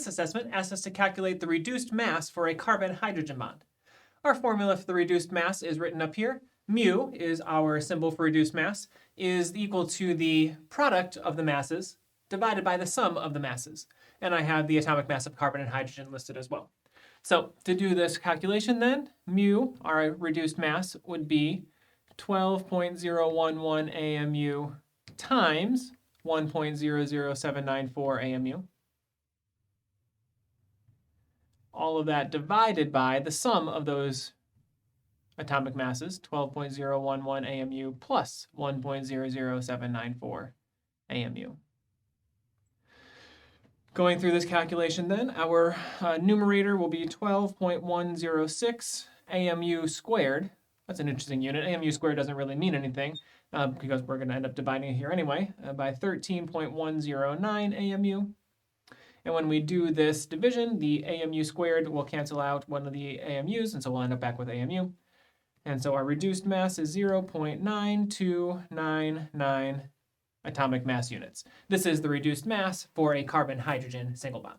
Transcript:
this assessment asks us to calculate the reduced mass for a carbon-hydrogen bond. Our formula for the reduced mass is written up here. Mu is our symbol for reduced mass, is equal to the product of the masses divided by the sum of the masses. And I have the atomic mass of carbon and hydrogen listed as well. So to do this calculation then, mu, our reduced mass, would be 12.011 AMU times 1.00794 AMU. All of that divided by the sum of those atomic masses, 12.011 AMU plus 1.00794 AMU. Going through this calculation then, our numerator will be 12.106 AMU squared. That's an interesting unit. AMU squared doesn't really mean anything because we're going to end up dividing it here anyway by 13.109 AMU. And when we do this division, the AMU squared will cancel out one of the AMUs, and so we'll end up back with AMU. And so our reduced mass is 0.9299 atomic mass units. This is the reduced mass for a carbon-hydrogen single bond.